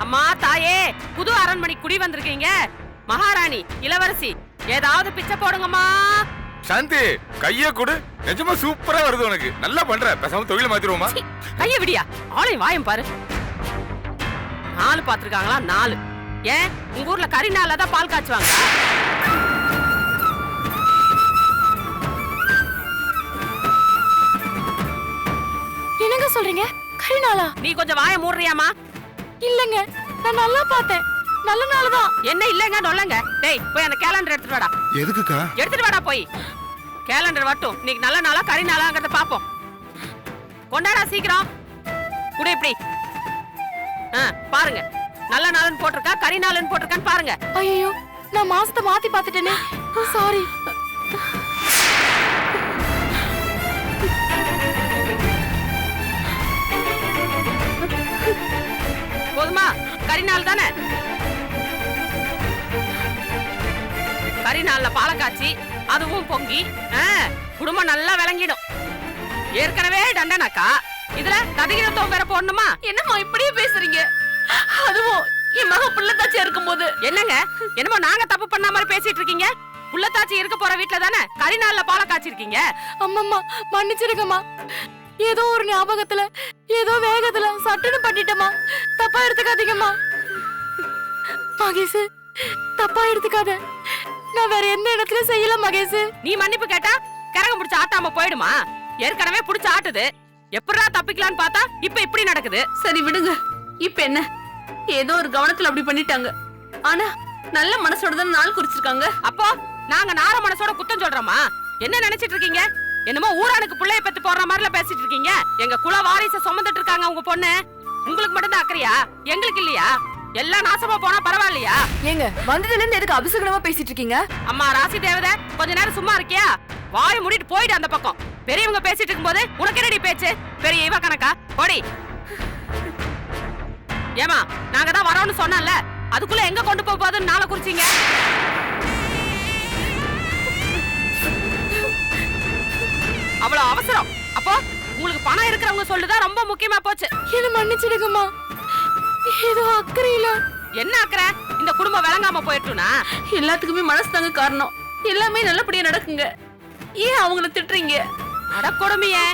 அம்மா தாயே, புது அரண்மனை குடி வந்திருக்கீங்க. மகாராணி, இளவரசி, ஏதாவது பிச்சை போடுங்கம்மா. சாந்தி, கைய கொடு. நிஜமா சூப்பரா வருது உனக்கு. நல்லா பண்ற. பேசாம தொழில மாத்திருவோமா? கைய விடியா. ஆளையும் வாயும் பாரு. 4 பாத்துருக்காங்களா? 4. ஏன் உங்க ஊர்ல கறி நாள்ல தான் பால் காய்ச்சுவாங்க? என்னங்க சொல்றீங்க? கறி நாளா? நீ கொஞ்சம் வாயை மூடுறியாமா? இல்லங்க, நான் நல்லா பார்த்தேன். நல்ல நாள் தான். என்ன இல்லங்க நொல்லங்க? டேய், போய் அந்த கேலண்டர் எடுத்துட்டு வாடா. எதுக்குக்கா? எடுத்துட்டு வாடா போய். கேலண்டர் வரட்டும். இன்னைக்கு நல்ல நாளா கறி நாளாங்கறத பாப்போம். கொண்டாடா சீக்கிரம். குடு இப்படி. பாருங்க. நல்ல நாள்னு போட்டிருக்கா, கறி நாள்னு போட்டிருக்கான்னு பாருங்க. ஐயோ, நான் மாசத்தை மாத்தி பார்த்துட்டேனே. சாரி. போதுமா? கறி நாள் தானே? கறி நாள்ல பாலை காய்ச்சி அதுவும் பொங்கி குடும்பம் நல்லா விளங்கிடும். ஏற்கனவே தண்டனாக்கா, இதுல கதிகிரத்தம் வேற போடணுமா? என்னம்மா இப்படியே பேசுறீங்க? அதுவும் என் மக புள்ளத்தாச்சி இருக்கும்போது. என்னங்க, என்னமோ நாங்க தப்பு பண்ண மாதிரி பேசிட்டு இருக்கீங்க? புள்ளத்தாச்சி இருக்க போற வீட்டுல தானே கறி நாள்ல பாலை காய்ச்சிருக்கீங்க. அம்மம்மா, மன்னிச்சிருங்கம்மா. ஏதோ ஒரு ஞாபகத்துல, ஏதோ வேகத்துல சட்டுன்னு பண்ணிட்டேம்மா. தப்பா எடுத்துக்காதீங்கம்மா. மகேஷ், தப்பா எடுத்துக்காத. நான் வேற எந்த இடத்துல செய்யல மகேஷ். நீ மன்னிப்பு கேட்டா கரகம் பிடிச்ச ஆட்டாம போயிடுமா? ஏற்கனவே பிடிச்ச ஆட்டுது. எப்படா தப்பிக்கலான்னு பார்த்தா இப்ப இப்படி நடக்குது. சரி விடுங்க. இப்ப என்ன, ஏதோ ஒரு கவனத்துல அப்படி பண்ணிட்டாங்க. ஆனா நல்ல மனசோட தான் நாள் குறிச்சிருக்காங்க. அப்போ நாங்க நார மனசோட குத்தம் சொல்றோமா? என்ன நினைச்சிட்டு இருக்கீங்க? என்னமோ ஊரானுக்கு பிள்ளைய பத்தி போடுற மாதிரில பேசிட்டு இருக்கீங்க. எங்க குல வாரிச சுமந்துட்டு இருக்காங்க உங்க பொண்ணு. உங்களுக்கு மட்டும் தான் அக்கறையா? எங்களுக்கு இல்லையா? எல்லாம் நாசமா போனா பரவாயில்லையா? ஏங்க, வந்ததுல இருந்து எதுக்கு அபிஷேகமா பேசிட்டு இருக்கீங்க? அம்மா ராசி தேவதை, கொஞ்ச நேரம் சும்மா இருக்கியா? வாய் மூடிட்டு போயிடு அந்த பக்கம். பெரியவங்க பேசிட்டு இருக்கும்போது உனக்கு என்னடி பேச்சு? பெரிய இவ கணக்கா? போடி. ஏமா, நாங்க தான் வரோம்னு சொன்னோம்ல, அதுக்குள்ள எங்க கொண்டு போக போகுதுன்னு நாளை குறிச்சிங்க. அவ்வளவு அவசரம். அப்போ உங்களுக்கு பணம் இருக்கிறவங்க சொல்லுதான் ரொம்ப முக்கியமா போச்சு. என்ன மன்னிச்சிடுங்கம்மா. ஏதோ அக்கறையில. என்ன அக்கறை? இந்த குடும்பம் விளங்காம போயிட்டுனா? எல்லாத்துக்குமே மனசு தாங்க காரணம். எல்லாமே நல்லபடியா நடக்குங்க. ஏன் அவங்கள திட்டுறீங்க? அடக்கொடுமையே,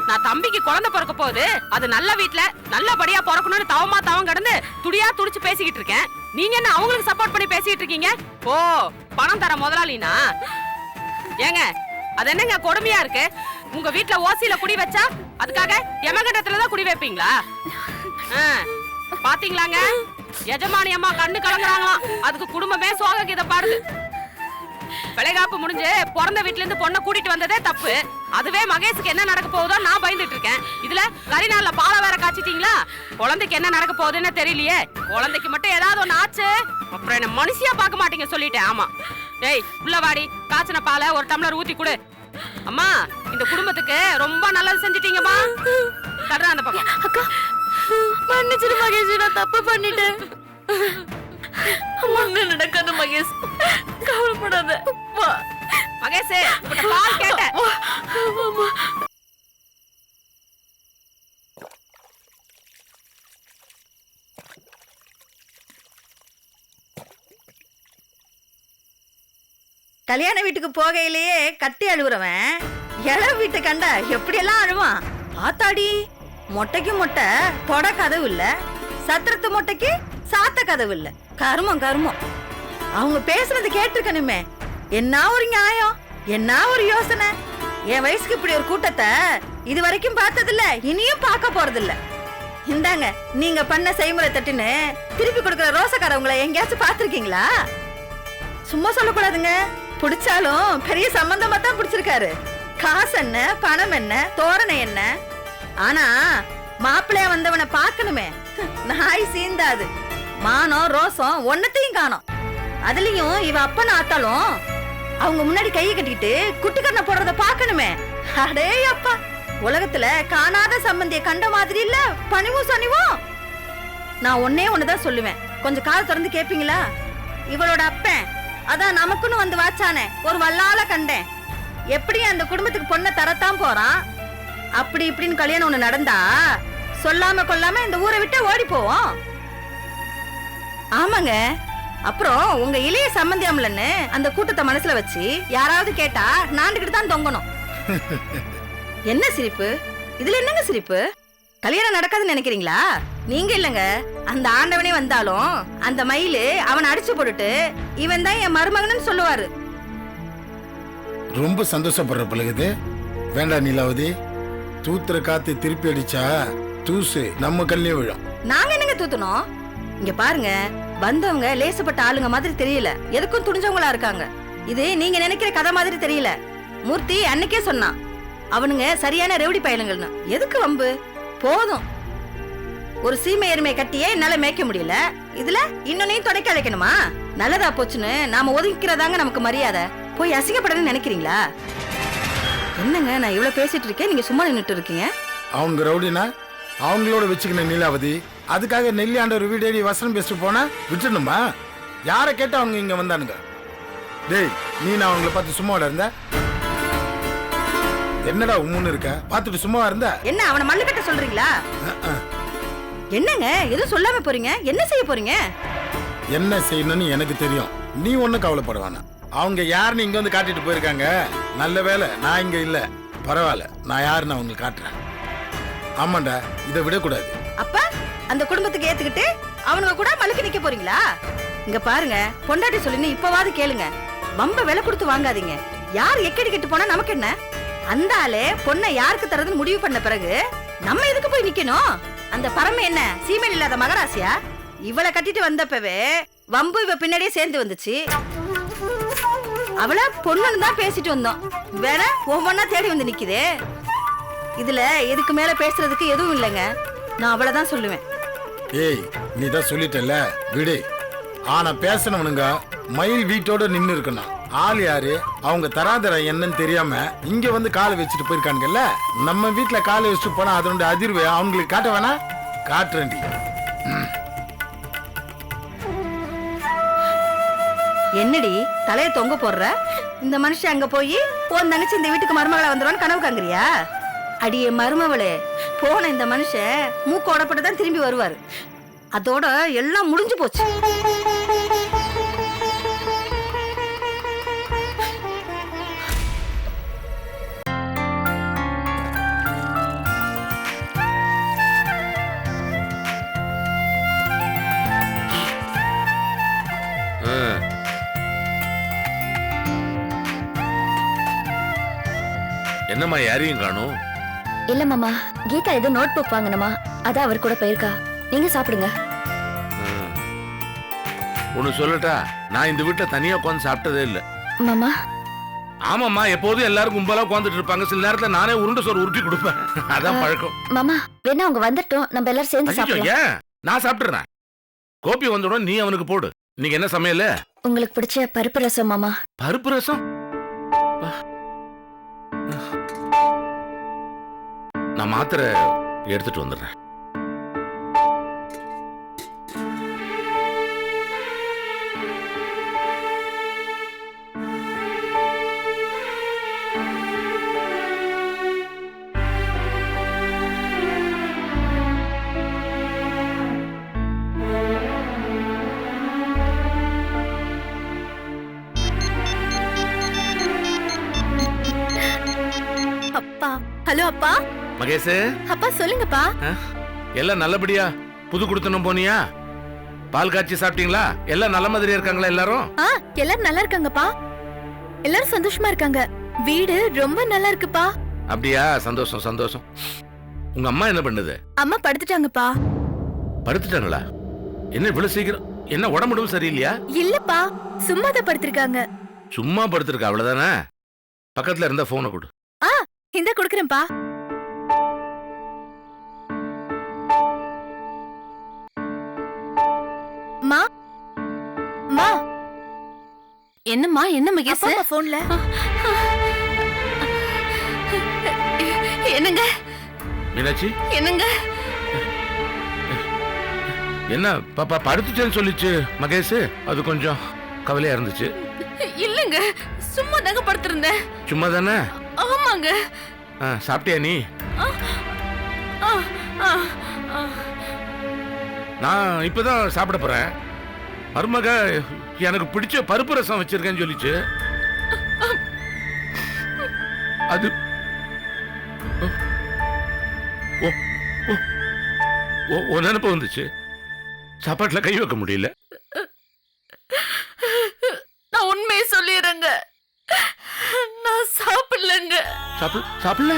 நான் தம்பிக்கு குழந்தை பிறக்க போகுது, அது நல்ல வீட்டுல நல்லபடியா பிறக்கணும்னு தவம் கடந்து துடியா துடிச்சு பேசிக்கிட்டு இருக்கேன். நீங்க என்ன அவங்களுக்கு சப்போர்ட் பண்ணி பேசிட்டு இருக்கீங்க? ஓ, பணம் தர முதலாளினா? ஏங்க, அது என்னங்க கொடுமையா இருக்கு? உங்க வீட்டுல ஓசியில குடி வச்சா அதுக்காக யமகண்டத்துலதான் குடி வைப்பீங்களா? பாத்தீங்களாங்க, எஜமானி அம்மா கண்ணு கலங்குறாங்களாம். அதுக்கு குடும்பமே சோக கீதை பாடுது. விளைகாப்பு முடிஞ்சு பிறந்த வீட்டுல இருந்து பொண்ணை கூட்டிட்டு வந்ததே தப்பு. அதுவே மகேஷுக்கு என்ன நடக்க போகுதோ நான் பயந்துட்டு இருக்கேன். இதுல கறி நாள்ல பாலை வேற காய்ச்சிட்டீங்களா? குழந்தைக்கு என்ன நடக்க போகுதுன்னு தெரியலையே. குழந்தைக்கு மட்டும் ஏதாவது ஒண்ணு ஆச்சு அப்புறம் என்ன மனுஷியா பார்க்க மாட்டீங்க சொல்லிட்டேன். ஆமா. டேய், உள்ள வாடி. காய்ச்சின பாலை ஒரு டம்ளர் ஊத்தி கொடு. அம்மா, இந்த குடும்பத்துக்கு ரொம்ப நல்லது செஞ்சிட்டீங்கம்மா. தர்றேன் அந்த பக்கம். அக்கா, மன்னிச்சிடு மகேஷ், நான் தப்பு பண்ணிட்டேன். ஒண்ணு நடக்காது மகேஷ், கவலைப்படாத. வா மகேஷ், உன்கிட்ட பால் கேட்டேன். கல்யாண வீட்டுக்கு போகையிலேயே கட்டி அழுகுறவன் இளவு வீட்டு கண்டா எப்படியெல்லாம் அழுவான். ஆத்தாடி, மொட்டைக்கு மொட்டை தொட கதவு இல்ல, சத்திரத்து மொட்டைக்கு சாத்த கதவு இல்ல. கருமம் கருமம். அவங்க பேசுறது கேட்டிருக்கணுமே. என்ன ஒரு நியாயம், என்ன ஒரு யோசனை. என் வயசுக்கு இப்படி ஒரு கூட்டத்தை இது வரைக்கும் பார்த்ததில்ல, இனியும் பார்க்க போறதில்ல. இந்தாங்க, நீங்க பண்ண செய்முறை தட்டுன்னு திருப்பி கொடுக்குற ரோசக்காரவங்களை எங்கேயாச்சும் பார்த்திருக்கீங்களா? சும்மா சொல்லக்கூடாதுங்க. பிடிச்சாலும் பெரிய சம்பந்தமா தான் பிடிச்சிருக்காரு. காசு என்ன, பணம் என்ன, தோரணை என்ன. ஆனா மாப்பிள்ளைய வந்தவனை பார்க்கணுமே. நாய் சீந்தாது. மானம் ரோசம் ஒன்னத்தையும் காணோம். அதுலயும் இவ அப்பன் ஆத்தாலும் அவங்க முன்னாடி கையை கட்டிக்கிட்டு குட்டிக்கண்ண போடுறத பார்க்கணுமே. அடே அப்பா, உலகத்துல காணாத சம்பந்திய கண்ட மாதிரி இல்ல பணிவும் சனிவும். நான் ஒன்னே ஒண்ணுதான் சொல்லுவேன், கொஞ்சம் காது திறந்து கேப்பீங்களா? இவளோட அப்பன் அதான் நமக்குன்னு வந்து வாச்சானே ஒரு வல்லால கண்டேன். எப்படி அந்த குடும்பத்துக்கு பொண்ணை தரத்தான் போறான். அப்படி இப்படின்னு கல்யாணம் ஒண்ணு நடந்தா சொல்லாம கொல்லாம இந்த ஊரை விட்டு ஓடி போவோம். ஆமாங்க. அப்புறம் உங்க இளைய சம்பந்தியாமலன்னு அந்த கூட்டத்தை மனசுல வச்சு யாராவது கேட்டா நாண்டுகிட்டு தான் தொங்கணும். என்ன சிரிப்பு? இதுல என்னங்க சிரிப்பு? கல்யாணம் நடக்காதுன்னு நினைக்கிறீங்களா? நீங்க இல்லங்க, அந்த ஆண்டவனே வந்தாலும் அந்த மயிலு அவனை அடிச்சு போட்டுட்டு இவன் தான் என் மருமகன்னு சொல்லுவாரு. ரொம்ப சந்தோஷப்படுற பழகுது. வேண்டாம் நீலாவதி, தூத்துற காத்து திருப்பி அடிச்சா தூசு நம்ம கல்லே விழும். நாங்க என்னங்க தூத்தணும்? இங்க பாருங்க, வந்தவங்க லேசப்பட்ட ஆளுங்க மாதிரி தெரியல, எதுக்கும் துணிஞ்சவங்களா இருக்காங்க. இது நீங்க நினைக்கிற கதை மாதிரி தெரியல. மூர்த்தி அன்னைக்கே சொன்னான், அவனுங்க சரியான ரெவடி பயலுங்கள்னு. எதுக்கு வம்பு? போதும். ஒரு சீமை எருமை கட்டியே என்னால மேய்க்க முடியல, இதுல இன்னொன்னையும் தொடக்க அழைக்கணுமா? நல்லதா போச்சுன்னு நாம ஒதுக்கிறதாங்க நமக்கு மரியாதை. போய் அசிங்கப்படணும்னு நினைக்கிறீங்களா? என்னங்க நான் இவ்வளவு பேசிட்டு இருக்கேன், நீங்க சும்மா நின்னுட்டு இருக்கீங்க. அவங்க ரவுடினா அவங்களோட வச்சுக்கணும் நீலாவதி. அதுக்காக நெல்லியாண்ட ஒரு வீடேடி வசனம் பேசிட்டு போனா விட்டுணுமா? யாரை கேட்டு அவங்க இங்க வந்தானுங்க? டேய், நீ நான் அவங்கள பார்த்து சும்மா இருந்த? என்னடா உம்முன்னு இருக்க? பார்த்துட்டு சும்மா இருந்த? என்ன அவனை மல்லு கட்ட சொல்றீங்களா? என்னங்க எதுவும் சொல்லாம போறீங்க? என்ன செய்ய போறீங்க? என்ன செய்யணும்னு எனக்கு தெரியும், நீ ஒன்னும் கவலைப்பட வேணாம். அவங்க யாருன்னு இங்க வந்து காட்டிட்டு போயிருக்காங்க. நல்ல வேலை நான் இங்க இல்ல. பரவாயில்ல, நான் யாருன்னு அவங்களுக்கு காட்டுறேன். ஆமாண்டா, இதை விடக்கூடாது. அப்ப அந்த குடும்பத்துக்கு ஏத்துக்கிட்டு அவனுங்க கூட மலுக்கு நிக்க போறீங்களா? இங்க பாருங்க, பொண்டாட்டி சொல்லின்னு இப்பவாது கேளுங்க. வம்ப விலை கொடுத்து வாங்காதீங்க. யார் எக்கடி கெட்டு போனா நமக்கு என்ன? அந்த ஆளே பொண்ணை யாருக்கு தரதுன்னு முடிவு பண்ண பிறகு நம்ம எதுக்கு போய் நிக்கணும்? அந்த பரம என்ன சீமையில் இல்லாத மகராசியா? இவளை கட்டிட்டு வந்தப்பவே வம்பு இவ பின்னாடியே சேர்ந்து வந்துச்சு. அவள பொண்ணுன்னு தான் பேசிட்டு வந்தோம், வேற ஒவ்வொன்னா தேடி வந்து நிக்குதே. இதுல எதுக்கு மேல பேசுறதுக்கு எதுவும் இல்லைங்க. நான் அவளதான் சொல்லுவேன். ஏய், நீ தான் சொல்லிட்டல, விடு. ஆனா பேசணும்னுங்க மயில் வீட்டோட நின்னு இருக்கணும். ஆள் யாரு, அவங்க தராதரம் என்னன்னு தெரியாம இங்க வந்து காலை வச்சுட்டு போயிருக்கானுங்கல்ல. நம்ம வீட்டுல காலை வச்சுட்டு போனா அதனுடைய அதிர்வு அவங்களுக்கு காட்ட வேணா? காட்டுறேன்டி. என்னடி தலைய தொங்க போடுற? இந்த மனுஷன் அங்க போய் உன் தங்கச்சி இந்த வீட்டுக்கு மருமகளா வந்துருவான்னு கனவு காங்குறியா? அடியே மருமவளே, போன இந்த மனுஷன் மூக்கு ஓடப்பட்டு தான் திரும்பி வருவாரு. அதோட எல்லாம் முடிஞ்சு போச்சு. என்னம்மா யாரையும் காணும்? இல்ல மாமா, கீதா ஏதோ நோட் புக் வாங்கணுமா, அதான் அவர் கூட போயிருக்கா. நீங்க சாப்பிடுங்க. ஒன்னு சொல்லட்டா, நான் இந்த வீட்டுல தனியா உட்காந்து சாப்பிட்டதே இல்ல. மாமா. ஆமாம்மா, எப்போதும் எல்லாரும் கும்பலா உட்காந்துட்டு இருப்பாங்க. சில நேரத்துல நானே உருண்டை சோறு உருட்டி கொடுப்பேன். அதான் பழக்கம். மாமா, வேணா அவங்க வந்துட்டோம், நம்ம எல்லாரும் சேர்ந்து சாப்பிடலாம். ஏன் நான் சாப்பிட்டுறேன். கோபி வந்துடும், நீ அவனுக்கு போடு. நீங்க என்ன சமையல? உங்களுக்கு பிடிச்ச பருப்பு ரசம் மாமா. பருப்பு ரசம்? நான் மாத்திரை எடுத்துட்டு வந்துடுறேன். அப்பா. ஹலோ அப்பா. மகேஷ். அப்பா சொல்லுங்கப்பா. எல்லாம் நல்லபடியா புது குடுத்தனும் போனியா? பால் காய்ச்சி சாப்பிட்டீங்களா? எல்லாம் நல்ல மாதிரி இருக்காங்களா எல்லாரும்? எல்லாரும் நல்லா இருக்காங்கப்பா. எல்லாரும் சந்தோஷமா இருக்காங்க. வீடு ரொம்ப நல்லா இருக்குப்பா. அப்படியா? சந்தோஷம் சந்தோஷம். உங்க அம்மா என்ன பண்ணுது? அம்மா படுத்துட்டாங்கப்பா. படுத்துட்டாங்களா? என்ன இவ்வளவு சீக்கிரம்? என்ன உடம்புடும் சரியில்லையா? இல்லப்பா, சும்மா தான் படுத்திருக்காங்க. சும்மா படுத்திருக்கா, அவ்வளவுதானே? பக்கத்துல இருந்த போனை கொடு. இந்த குடுக்குறேன்ப்பா. மா மா. என்னம்மா, என்ன மகேஷ்? போன்ல என்னங்க மீனாட்சி, என்னங்க? என்ன பாப்பா படுத்துட்டேன்னு சொல்லிச்சு மகேஷ். அது கொஞ்சம் கவலையா இருந்துச்சு. இல்லங்க, சும்மா தாங்க படுத்திருந்தேன். சும்மா தானே? ஆமாங்க. சாப்பிட்டியா நீ? நான் இப்பதான் சாப்பிட போறேன். மருமக எனக்கு பிடிச்ச பருப்பு ரசம் வச்சிருக்கேன்னு சொல்லிச்சு. அது நினைப்பு வந்துச்சு. சாப்பாட்டுல கை வைக்க முடியல. நான் உண்மையை சொல்லிடுறேங்க, நான் சாப்பிடலங்க. சாப்பிடல?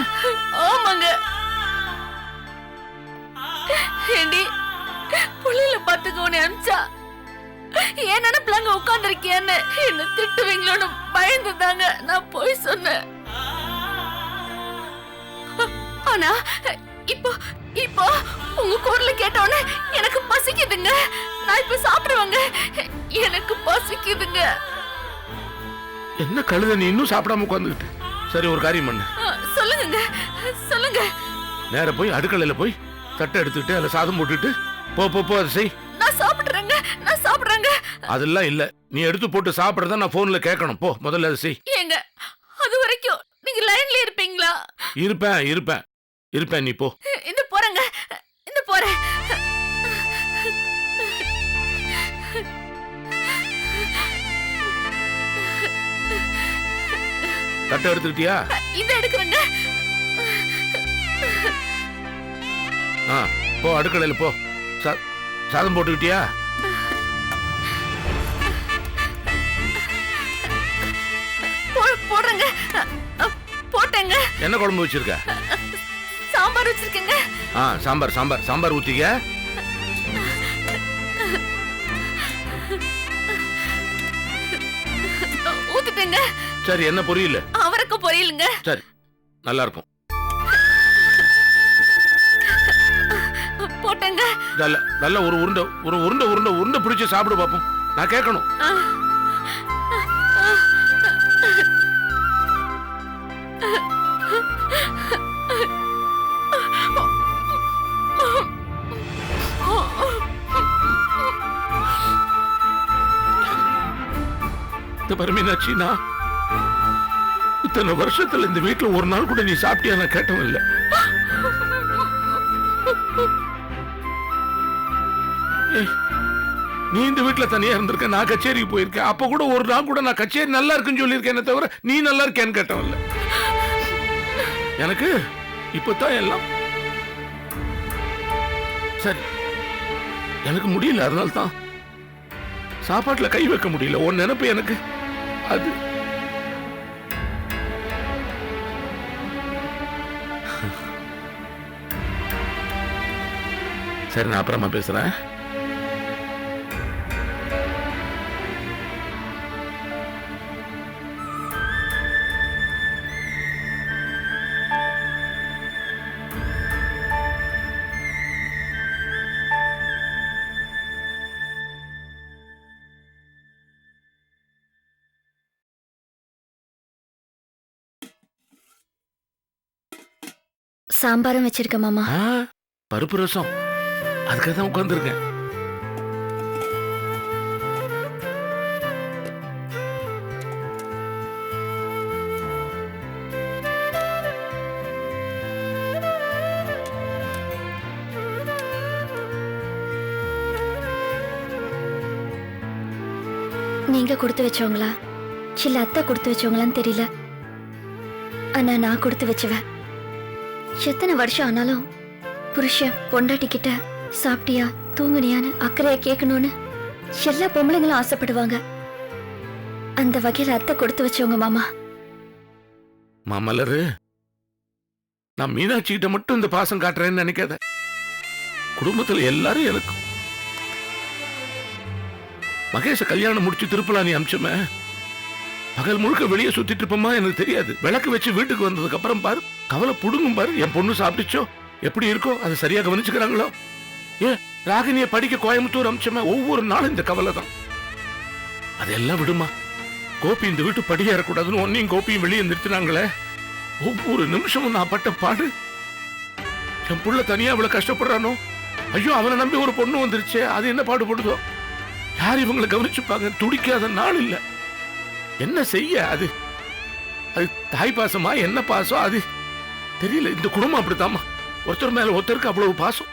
ஆமாங்க. ஏண்டி புள்ளில பாத்துக்க உன்னை அனுப்பிச்சா ஏன் நினைப்புலாங்க உட்கார்ந்துருக்கியான்னு என்ன திட்டுவீங்களோன்னு பயந்துதாங்க நான் போய் சொன்னேன். ஆனா இப்போ இப்போ உங்க குரல கேட்டோன்னே எனக்கு பசிக்குதுங்க. நான் இப்ப சாப்பிடுவேங்க. எனக்கு பசிக்குதுங்க. என்ன கழுத நீ இன்னும் சாப்பிடாம உட்காந்துக்கிட்டு? சரி, ஒரு காரியம் பண்ணு. சொல்லுங்க சொல்லுங்க. நேர போய் அடுக்கலையில போய் தட்டை எடுத்துக்கிட்டு அதுல சாதம் போட்டுட்டு போ போ போ அதை செய். நான் சாப்பிடுறேங்க, நான் சாப்பிடுறேங்க. அதெல்லாம் இல்ல, நீ எடுத்து போட்டு சாப்பிடுறத நான் போன்ல கேட்கணும். போ முதல்ல அதை செய். ஏங்க அது வரைக்கும் நீங்க லைன்ல இருப்பீங்களா? இருப்பேன் இருப்பேன் இருப்பேன், நீ போ. இந்த போறேங்க, இந்த போறேன். தட்டை எடுத்துக்கிட்டியா? இத எடுக்கிறேங்க. போ அடுக்கலையில போ. சாதம் போட்டுக்கிட்டியா? போடுறேங்க. போட்டேங்க. என்ன குழம்பு வச்சிருக்க? சாம்பார் வச்சிருக்கேங்க. சாம்பார் சாம்பார் சாம்பார் ஊத்திக்க. ஊத்திட்டேங்க. சரி, என்ன பொரியல? அவரைக்கும் பொரியலுங்க. சரி, நல்லா இருக்கும். போட்டேங்க. நல்ல ஒரு உருண்டை உருண்டை உருண்டை உருண்டை பிடிச்சு சாப்பிடு பாப்போம். நான் கேட்கணும். மீனாட்சி, நான் இத்தனை வருஷத்துல இந்த வீட்டுல ஒரு நாள் கூட நீ சாப்பிட்டியா நான் கேட்டவன் இல்ல. நீ இந்த வீட்டுல தனியா இருந்திருக்க, நான் கச்சேரிக்கு போயிருக்கேன். அப்ப கூட ஒரு நாள் கூட நான் கச்சேரி நல்லா இருக்குன்னு சொல்லியிருக்கேன் தவிர நீ நல்லா இருக்கேன்னு கேட்டவன் இல்ல. எனக்கு இப்பதான் எல்லாம் சரி. எனக்கு முடியல, அதனால தான் சாப்பாட்டுல கை வைக்க முடியல. உன் நினைப்பு எனக்கு அது. சரி, நான் அப்புறமா பேசுறேன். சாம்பாரும் வச்சிருக்க மாமா. பருப்பு ரசம், அதுக்காக தான் உட்கார்ந்துருக்கேன். நீங்க கொடுத்து வச்சவங்களா இல்ல அத்தை கொடுத்து வச்சவங்களான்னு தெரியல. ஆனா நான் கொடுத்து வச்சுவேன். எத்தனை வருஷம் ஆனாலும் புருஷன் பொண்டாட்டி கிட்ட சாப்பிட்டியா தூங்குனியான்னு அக்கறையா கேட்கணும்னு எல்லா பொம்பளைங்களும் ஆசைப்படுவாங்க. அந்த வகையில அத்தை கொடுத்து வச்சவங்க மாமா. மாமலரு, நான் மீனாட்சி கிட்ட மட்டும் இந்த பாசம் காட்டுறேன்னு நினைக்காத. குடும்பத்துல எல்லாரும் எனக்கு. மகேஷ கல்யாணம் முடிச்சு திருப்பலானி அம்சமே பகல் முழுக்க வெளியே சுத்திட்டு இருப்போமா எனக்கு தெரியாது. விளக்கு வச்சு வீட்டுக்கு வந்ததுக்கு அப்புறம் பாரு, கவலை புடுங்கும் பாரு. என் பொண்ணு சாப்பிட்டுச்சோ, எப்படி இருக்கோ, அதை சரியா கவனிச்சுக்கிறாங்களோ. ராகினிய படிக்க கோயம்புத்தூர் அம்சமே ஒவ்வொரு நாளும் இந்த கவலை தான். அதெல்லாம் விடுமா. கோபி இந்த வீட்டு படியா இருக்கக்கூடாதுன்னு ஒன்னையும் கோப்பியும் வெளியே நிறுத்தினாங்களே. ஒவ்வொரு நிமிஷமும் நான் பட்ட பாடு. என் புள்ள தனியா அவ்வளவு கஷ்டப்படுறானோ. ஐயோ, அவனை நம்பி ஒரு பொண்ணு வந்துருச்சே, அது என்ன பாடுபடுதோ. யார் இவங்களை கவனிச்சுப்பாங்க? துடிக்காத நாள் இல்ல. என்ன செய்ய? அது அது தாய் பாசமா என்ன பாசம் அது தெரியல. இந்த குடும்பம் அப்படித்தாமா, ஒருத்தர் மேல ஒருத்தருக்கு அவ்வளவு பாசம்.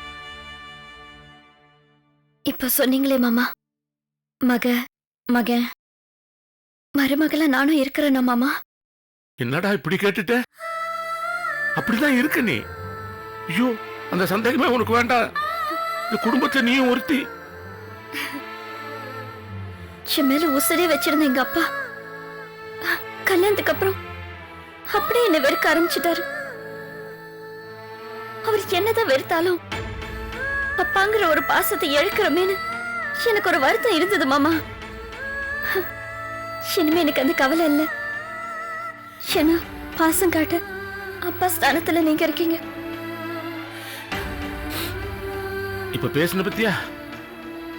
இப்ப சொன்னீங்களே மாமா, மகன் மருமகள நானும் இருக்கிறேன்னா மாமா. என்னடா இப்படி கேட்டுட்ட? அப்படிதான் இருக்க நீ. ஐயோ, அந்த சந்தேகமே உனக்கு வேண்டாம். இந்த குடும்பத்துல நீயும் ஒருத்தி. என் மேல உசுரே வச்சிருந்த எங்க அப்பா கல்யாணத்துக்கு அப்புறம் அப்படியே என்ன வெறுக்க ஆரம்பிச்சிட்டாரு. அவர் என்னதான் வெறுத்தாலும் அப்பாங்கிற ஒரு பாசத்தை இழக்கிறோமேனு எனக்கு ஒரு வருத்தம் இருந்தது மாமா. இனிமே எனக்கு அந்த கவலை இல்லை. ஏன்னா பாசம் காட்ட அப்பா ஸ்தானத்துல நீங்க இருக்கீங்க. இப்ப பேசின பத்தியா?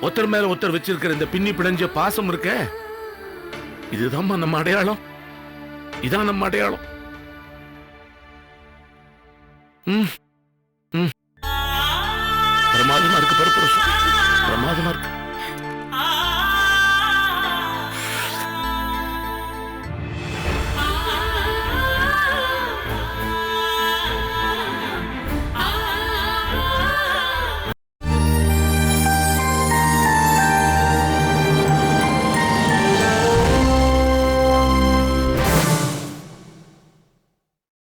ஒருத்தர் மேல ஒருத்தர் வச்சிருக்கிற இந்த பின்னி பிணைஞ்ச பாசம் இருக்க, இதுதான் நம்ம அடையாளம். இதான் நம்ம அடையாளம்.